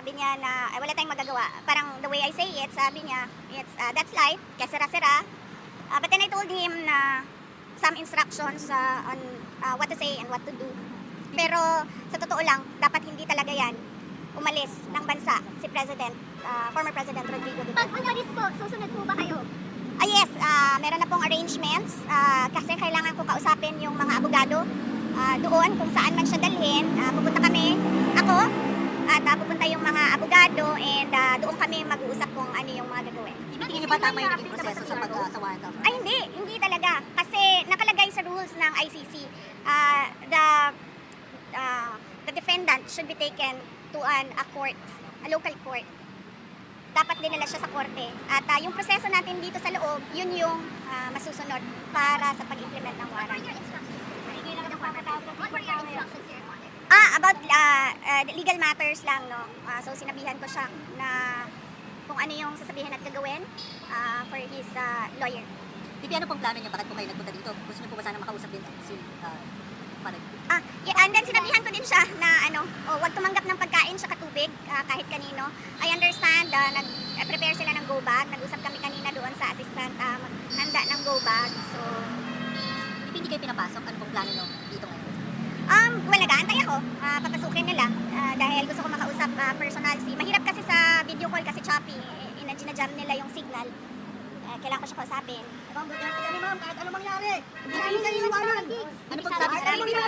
sabi niya na wala tayong magagawa. Parang the way I say it, sabi niya, that's life, kaya sira-sira. But then I told him na some instructions on what to say and what to do. Pero sa totoo lang, dapat hindi talaga yan umalis ng bansa si President, former President Rodrigo Duterte. Pag umalis po, susunod po ba kayo? Yes, meron na pong arrangements kasi kailangan ko kausapin yung mga abogado doon kung saan man siya dalhin. Pupunta kami, ako, at pupunta yung mga abogado and doon kami mag-uusap kung ano yung mga gagawin. Tingin niyo ba tama yung naging proseso sa pag-asawahan ka? Ay hindi talaga. Kasi nakalagay sa rules ng ICC, the defendant should be taken to a court, a local court. Dapat dinala siya sa korte. At yung proseso natin dito sa loob, yun yung masusunod para sa pag-implement ng warrant. About legal matters lang, no. So sinabihan ko siya na kung ano yung sasabihin at gagawin for his lawyer. Bibi, ano pong plano niyo? Bakit po kayo nagpunta dito? Gusto niyo po ba sana makausap din si Panay? And then sinabihan ko din siya na wag tumanggap ng pagkain sa tubig kahit kanino. I understand, nag-prepare sila ng go bag. Nag-usap kami kanina doon sa assistant handa ng go bag. So, Bibi, hindi kayo pinapasok? Ano pong plano niyo dito ngayon? well, nag-aantay ako. Papasukin nila dahil gusto ko makausap personal. Mahirap kasi sa video call kasi choppy. Ginajam nila yung signal. Kailangan ko siya kausapin. Ma'am, Duterte kami ma'am, kahit ano mangyari. Maraming salamat. Ano pong sabi sa inyo?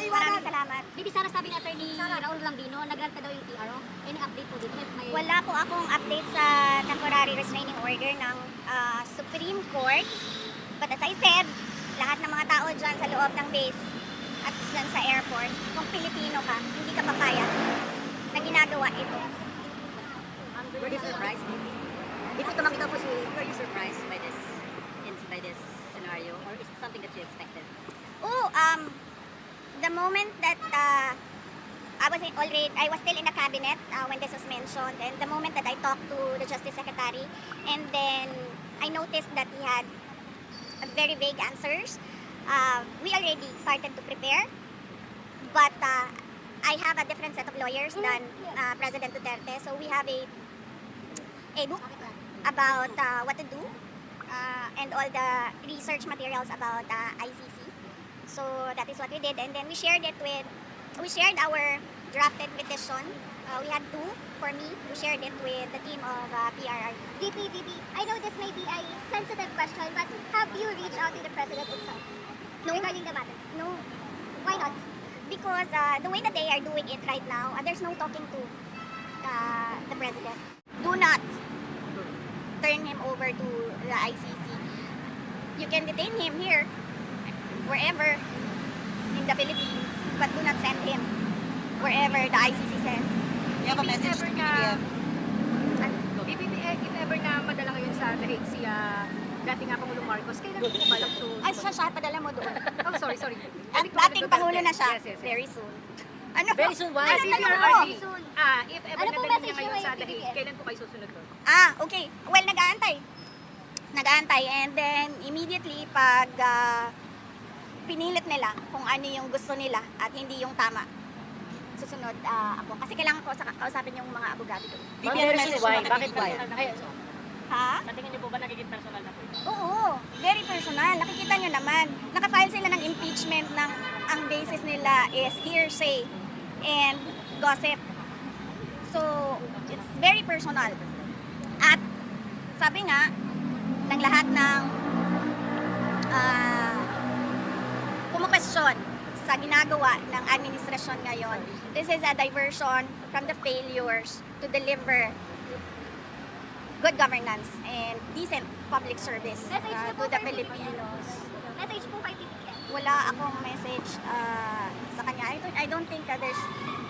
Maraming salamat. Bibi, Sara, sabi ni Attorney Raul Lambino, nag-grant ka daw yung TRO. Any update po dito? Wala po akong update sa temporary restraining order ng Supreme Court. But as I said, lahat ng mga tao dyan sa loob ng base at dyan sa airport, kung Pilipino ka, hindi ka papayag na ginagawa ito. Were you surprised? Bibi, tumanggi daw po si... Were you surprised by this scenario? Or is it something that you expected? The moment that I was still in the cabinet when this was mentioned, and the moment that I talked to the Justice Secretary, and then I noticed that he had very vague answers. We already started to prepare, but I have a different set of lawyers than President Duterte, so we have a book about what to do and all the research materials about ICC. So that is what we did, and then we shared our drafted petition. We had two for me. We shared it with the team of PRR. DP, I know this may be a sensitive question, but have you reached out to the President itself regarding the matter? No, Why not? because the way that they are doing it right now, there's no talking to the President. Do not turn him over to the ICC. You can detain him here, wherever in the Philippines, but do not send him wherever the ICC says. You have a message to BBM? If ever na madala ngayon sa Dahig si dating nga Pangulong Marcos, kailan po balak Ay, siya, padala mo doon. Oh, sorry. At dating Pangulo na siya, Yes. very soon. Ano? Very soon, why? Ano Si tanong Mayor mo? RD, if ever Ano na pong dalhin niya message ngayon niyo sa kay Dahig, BBM? kailan po kayo susunod doon? Okay. Well, nag-aantay. And then, immediately, pag pinilit nila kung ano yung gusto nila at hindi yung tama, susunod ako. Kasi kailangan ko kausapin yung mga abogado doon. BBM message why? Bakit why? Ha? Natingin niyo po ba nagiging personal na po ito? Oo, very personal. Nakikita nyo naman. Nakafile sila ng impeachment ng ang basis nila is hearsay and gossip. So, it's very personal. At sabi nga, ng lahat ng kumukwestiyon sa ginagawa ng administrasyon ngayon, this is a diversion from the failures to deliver good governance and decent public service to the Filipinos. Message po kay BBM. Wala akong message sa kanya. I don't think there's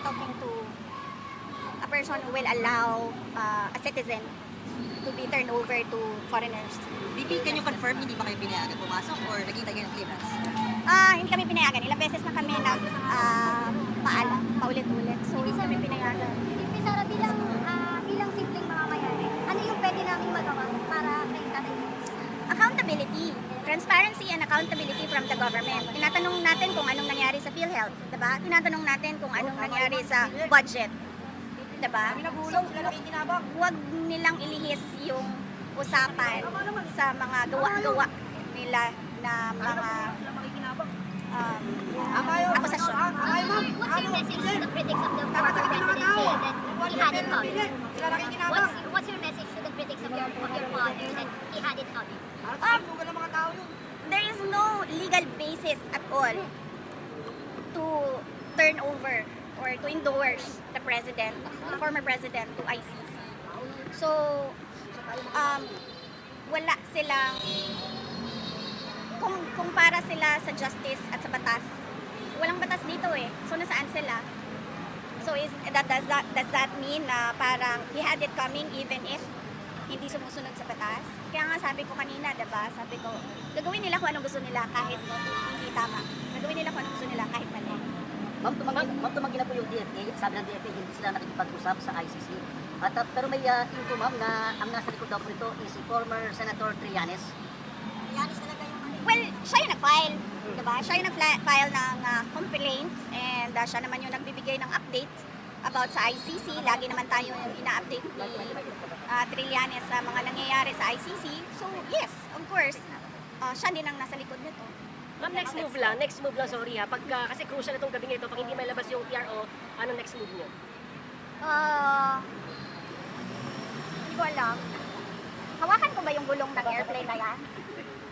talking to a person who will allow a citizen to be turned over to foreigners. BB, can you confirm hindi ba kayo pinayagan pumasok or naghintay kayo ng clearance? Hindi kami pinayagan. Ilang beses na kami nagpaalam, paulit-ulit. So, hindi kami pinayagan. DP, Sara, bilang simpleng mamamayan, ano yung pwede namin magawa para kay tatay? Accountability. Transparency and accountability from the government. Tinatanong natin kung anong nangyari sa PhilHealth, diba? Tinatanong natin kung anong nangyari sa budget. diba? So, wag nilang ilihis yung usapan sa mga gawa-gawa nila na mga akusasyon. What's your message to the critics of the former presidency that he had it coming? What's your message to the critics of your father that he had it coming? There is no legal basis at all to turn over or to endorse the president, the former president to ICC. So, wala silang, kung para sila sa justice at sa batas, walang batas dito eh. So, nasaan sila? So, does that mean na parang he had it coming even if hindi sumusunod sa batas? Kaya nga sabi ko kanina, diba? Sabi ko, gagawin nila kung anong gusto nila kahit hindi tama. Gagawin nila kung anong gusto nila kahit mali. Ma'am, tumanggi na po yung DFA. Sabi ng DFA, hindi sila nakikipag-usap sa ICC. Pero may info, ma'am, na ang nasa likod daw po ito is si former Senator Trillanes. Trillanes talaga yung Well, siya yung nag-file. Diba? Siya yung nag-file ng complaints and siya naman yung nagbibigay ng updates about sa ICC. Lagi naman tayo yung ina-update ni Trillanes sa mga nangyayari sa ICC. So, yes, of course, siya din ang nasa likod nito. Ma'am, next move lang, sorry ha. Kasi crucial na itong gabi ito, pag hindi may labas yung PRO, anong next move niyo? Hindi ko alam. Hawakan ko ba yung gulong ng airplane na yan?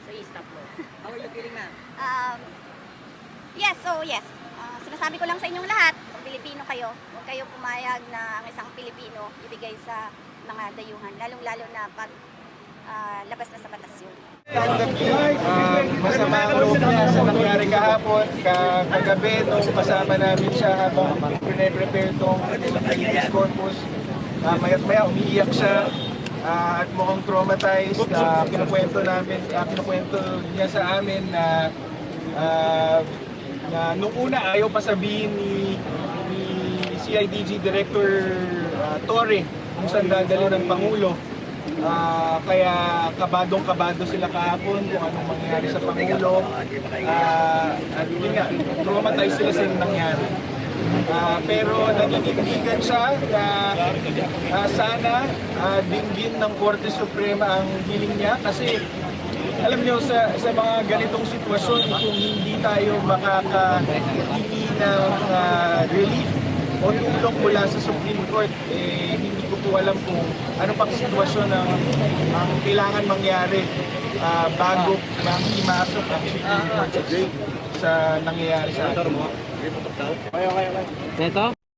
So, i-stop mo. How are you feeling, ma'am? Yes. Sinasabi ko lang sa inyong lahat, kung Pilipino kayo, huwag kayo pumayag na ang isang Pilipino ibigay sa mga dayuhan, lalong-lalo na pag labas na sa batas yun. Masama ang loob niya sa nangyari kahapon, kagabi nung kasama namin siya habang prepare itong habeas corpus. Maya't maya umiiyak siya at mukhang traumatized. Kinukwento niya sa amin na nung una ayaw pa sabihin ni CIDG Director Torre kung saan dadalo ng Pangulo. Kaya kabadong-kabado sila kahapon kung anong mangyayari sa Pangulo. At yun nga, traumatized sila sa nangyari. Pero naninindigan siya na sana dinggin ng Korte Suprema ang hiling niya kasi alam niyo sa mga ganitong sitwasyon kung hindi tayo makakahingi ng relief o tulong mula sa Supreme Court, hindi ko po alam kung ano pang sitwasyon ang kailangan mangyari bago makimasok ang Supreme Court sa nangyayari sa atin.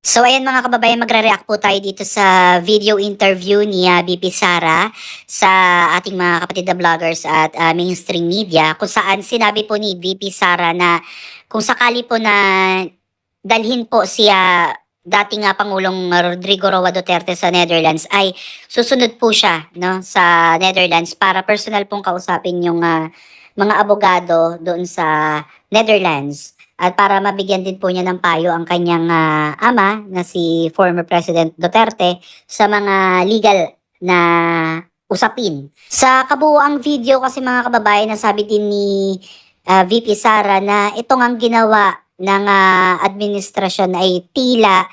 So ayan mga kababayan, magre-react po tayo dito sa video interview ni VP Sara sa ating mga kapatid na vloggers at mainstream media kung saan sinabi po ni VP Sara na kung sakali po na dalhin po siya dating Pangulong Rodrigo Roa Duterte sa Netherlands ay susunod po siya no, sa Netherlands para personal pong kausapin yung mga abogado doon sa Netherlands. At para mabigyan din po niya ng payo ang kanyang ama na si former President Duterte sa mga legal na usapin. Sa kabuuang video kasi mga kababayan, nasabi din ni VP Sara na itong ang ginawa ng administrasyon ay tila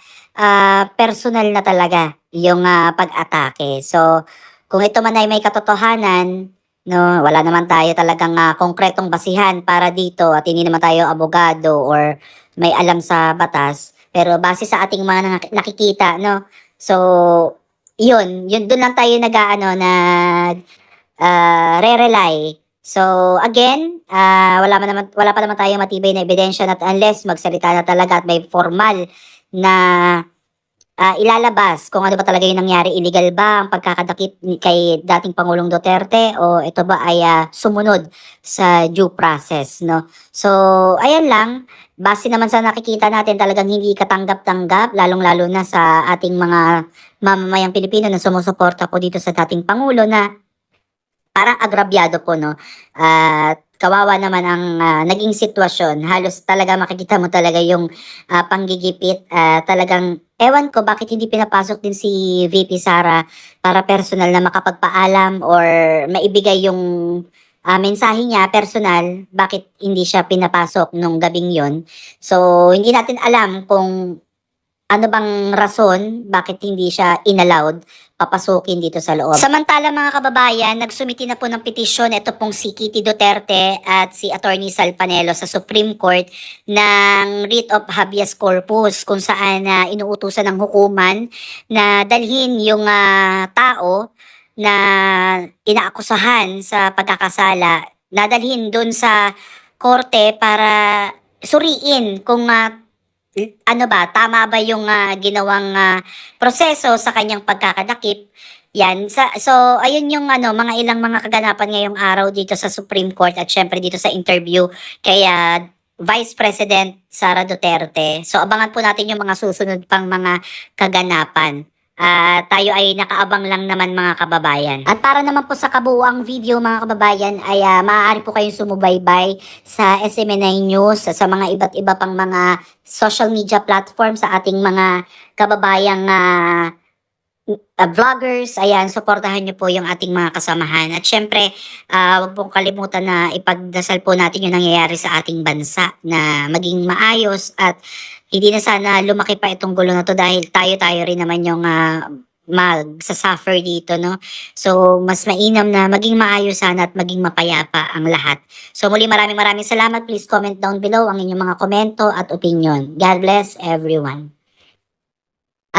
personal na talaga yung pag-atake. So kung ito man ay may katotohanan, no, wala naman tayo talagang konkretong basihan para dito at hindi naman tayo abogado or may alam sa batas. Pero base sa ating mga nakikita, no. So, yun doon lang tayo re-rely. So, again, wala pa naman tayo matibay na ebidensya at unless magsalita na talaga at may formal na ilalabas kung ano ba talaga yung nangyari, illegal ba ang pagkakadakip kay dating Pangulong Duterte o ito ba ay sumunod sa due process, no? So, ayan lang, base naman sa nakikita natin talagang hindi katanggap-tanggap, lalong-lalo na sa ating mga mamamayang Pilipino na sumusuporta po dito sa dating Pangulo na parang agrabyado po, no? At kawawa naman ang naging sitwasyon. Halos talaga makikita mo talaga yung panggigipit. Talagang ewan ko bakit hindi pinapasok din si VP Sara para personal na makapagpaalam or maibigay yung mensahe niya personal, bakit hindi siya pinapasok nung gabing yon. So, hindi natin alam kung ano bang rason bakit hindi siya inallowed papasukin dito sa loob. Samantala mga kababayan, nagsumiti na po ng petisyon ito pong si Kitty Duterte at si Attorney Sal Panelo sa Supreme Court ng writ of habeas corpus kung saan inuutusan ng hukuman na dalhin yung tao na inaakusahan sa pagkakasala, nadalhin doon sa korte para suriin kung ano ba, tama ba yung ginawang proseso sa kanyang pagkakadakip. Yan. So, ayun yung mga ilang mga kaganapan ngayong araw dito sa Supreme Court at syempre dito sa interview kay Vice President Sara Duterte. So, abangan po natin yung mga susunod pang mga kaganapan. Tayo ay nakaabang lang naman mga kababayan. At para naman po sa kabuuang video mga kababayan ay maaari po kayong sumubaybay sa SMNI News, sa mga iba't iba pang mga social media platform sa ating mga kababayang vloggers. Ayan, suportahan niyo po yung ating mga kasamahan. At syempre, huwag pong kalimutan na ipagdasal po natin yung nangyayari sa ating bansa na maging maayos at hindi na sana lumaki pa itong gulo na to dahil tayo-tayo rin naman yung magsasuffer dito, no? So, mas mainam na maging maayos sana at maging mapayapa ang lahat. So, muli maraming salamat. Please comment down below ang inyong mga komento at opinion. God bless everyone.